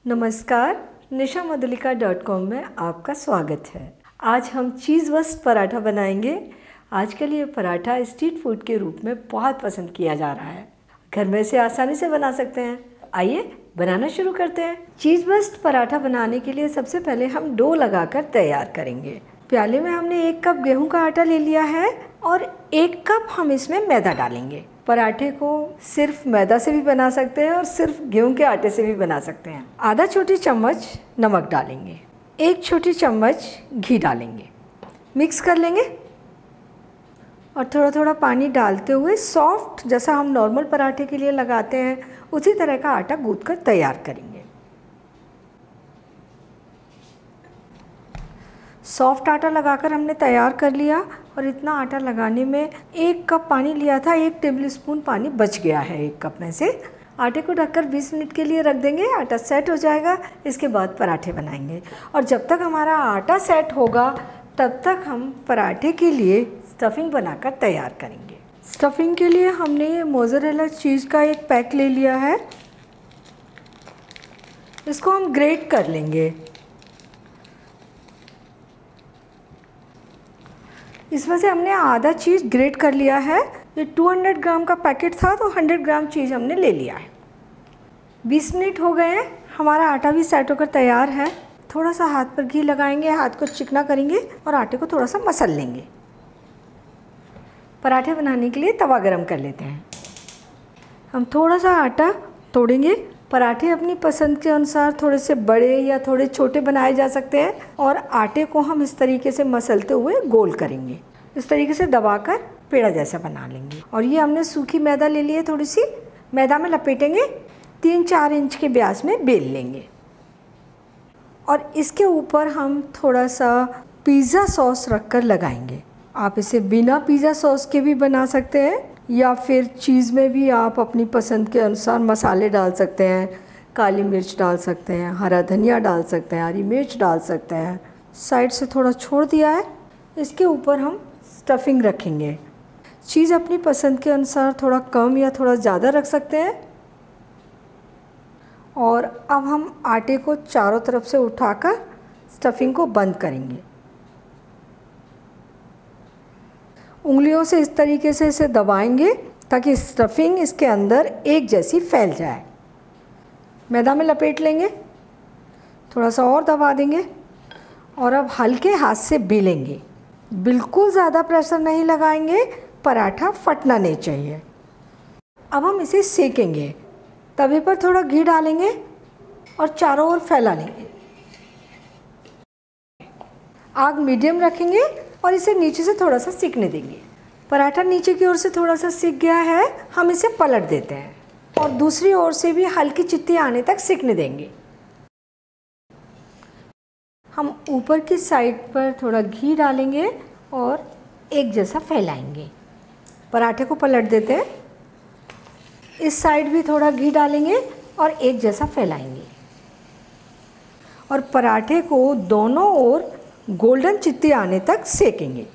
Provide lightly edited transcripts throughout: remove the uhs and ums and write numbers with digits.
नमस्कार, nishamodulika.com में आपका स्वागत है। आज हम चीज़ बस्ट पराठा बनाएंगे। आजकल ये पराठा स्ट्रीट फूड के रूप में बहुत पसंद किया जा रहा है। घर में इसे आसानी से बना सकते हैं। आइए बनाना शुरू करते हैं। चीज़ बस्ट पराठा बनाने के लिए सबसे पहले हम डो लगाकर तैयार करेंगे। प्याले में हमने 1 कप गेहूं का आटा ले लिया है और 1 कप हम इसमें मैदा डालेंगे। पराठे को सिर्फ मैदा से भी बना सकते हैं और सिर्फ गेहूं के आटे से भी बना सकते हैं। आधा छोटी चम्मच नमक डालेंगे, 1 छोटी चम्मच घी डालेंगे, मिक्स कर लेंगे और थोड़ा थोड़ा पानी डालते हुए सॉफ्ट, जैसा हम नॉर्मल पराठे के लिए लगाते हैं उसी तरह का आटा गूंथ कर तैयार करेंगे। सॉफ्ट आटा लगाकर हमने तैयार कर लिया और इतना आटा लगाने में 1 कप पानी लिया था, 1 टेबलस्पून पानी बच गया है 1 कप में से। आटे को ढककर 20 मिनट के लिए रख देंगे। आटा सेट हो जाएगा, इसके बाद पराठे बनाएंगे और जब तक हमारा आटा सेट होगा तब तक हम पराठे के लिए स्टफिंग बनाकर तैयार करेंगे। स्टफिंग के लिए हमने ये मोज़रेला चीज़ का 1 पैक ले लिया है। इसको हम ग्रेट कर लेंगे। इसमें से हमने आधा चीज़ ग्रेट कर लिया है। ये 200 ग्राम का पैकेट था तो 100 ग्राम चीज़ हमने ले लिया है। 20 मिनट हो गए हैं, हमारा आटा भी सेट होकर तैयार है। थोड़ा सा हाथ पर घी लगाएंगे, हाथ को चिकना करेंगे और आटे को थोड़ा सा मसल लेंगे। पराठे बनाने के लिए तवा गरम कर लेते हैं। हम थोड़ा सा आटा तोड़ेंगे। पराठे अपनी पसंद के अनुसार थोड़े से बड़े या थोड़े छोटे बनाए जा सकते हैं और आटे को हम इस तरीके से मसलते हुए गोल करेंगे। इस तरीके से दबाकर पेड़ा जैसा बना लेंगे। और ये हमने सूखी मैदा ले ली है, थोड़ी सी मैदा में लपेटेंगे, 3-4 इंच के व्यास में बेल लेंगे और इसके ऊपर हम थोड़ा सा पिज़्ज़ा सॉस रखकर लगाएंगे। आप इसे बिना पिज़्ज़ा सॉस के भी बना सकते हैं या फिर चीज़ में भी आप अपनी पसंद के अनुसार मसाले डाल सकते हैं। काली मिर्च डाल सकते हैं, हरा धनिया डाल सकते हैं, हरी मिर्च डाल सकते हैं। साइड से थोड़ा छोड़ दिया है। इसके ऊपर हम स्टफिंग रखेंगे। चीज़ अपनी पसंद के अनुसार थोड़ा कम या थोड़ा ज़्यादा रख सकते हैं। और अब हम आटे को चारों तरफ से उठाकर स्टफिंग को बंद करेंगे। उंगलियों से इस तरीके से इसे दबाएंगे ताकि स्टफिंग इसके अंदर एक जैसी फैल जाए। मैदा में लपेट लेंगे, थोड़ा सा और दबा देंगे और अब हल्के हाथ से बेलेंगे। बिल्कुल ज़्यादा प्रेशर नहीं लगाएंगे, पराठा फटना नहीं चाहिए। अब हम इसे सेकेंगे। तवे पर थोड़ा घी डालेंगे और चारों ओर फैला लेंगे। आग मीडियम रखेंगे और इसे नीचे से थोड़ा सा सिकने देंगे। पराठा नीचे की ओर से थोड़ा सा सिक गया है, हम इसे पलट देते हैं और दूसरी ओर से भी हल्की चित्ती आने तक सिकने देंगे। हम ऊपर की साइड पर थोड़ा घी डालेंगे और एक जैसा फैलाएंगे। पराठे को पलट देते हैं। इस साइड भी थोड़ा घी डालेंगे और एक जैसा फैलाएंगे और पराठे को दोनों ओर गोल्डन चित्ती आने तक सेकेंगे।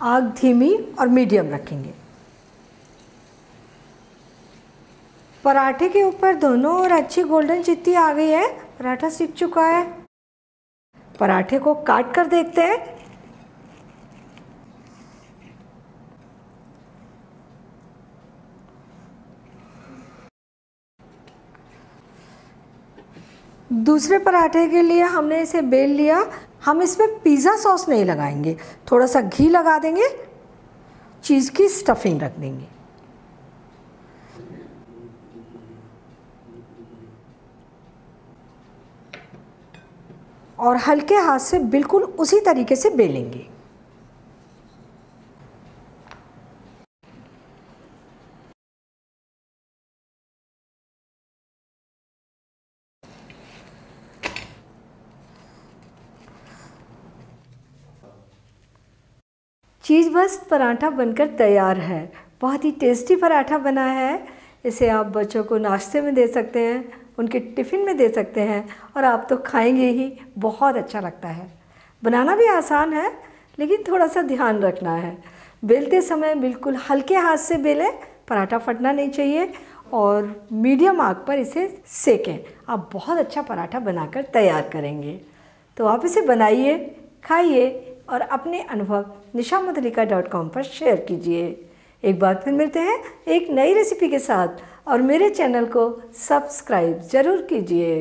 आग धीमी और मीडियम रखेंगे। पराठे के ऊपर दोनों ओर अच्छी गोल्डन चित्ती आ गई है। पराठा सिक चुका है। पराठे को काट कर देखते हैं। दूसरे पराठे के लिए हमने इसे बेल लिया। हम इसमें पिज़्ज़ा सॉस नहीं लगाएंगे, थोड़ा सा घी लगा देंगे, चीज़ की स्टफिंग रख देंगे। और हल्के हाथ से बिल्कुल उसी तरीके से बेलेंगे। चीज़ बस्ट पराठा बनकर तैयार है। बहुत ही टेस्टी पराठा बना है। इसे आप बच्चों को नाश्ते में दे सकते हैं, उनके टिफ़िन में दे सकते हैं और आप तो खाएंगे ही। बहुत अच्छा लगता है। बनाना भी आसान है लेकिन थोड़ा सा ध्यान रखना है। बेलते समय बिल्कुल हल्के हाथ से बेलें, पराठा फटना नहीं चाहिए और मीडियम आग पर इसे सेकें। आप बहुत अच्छा पराठा बनाकर तैयार करेंगे। तो आप इसे बनाइए, खाइए और अपने अनुभव nishamudrika.com पर शेयर कीजिए। एक बार फिर मिलते हैं एक नई रेसिपी के साथ और मेरे चैनल को सब्सक्राइब ज़रूर कीजिए।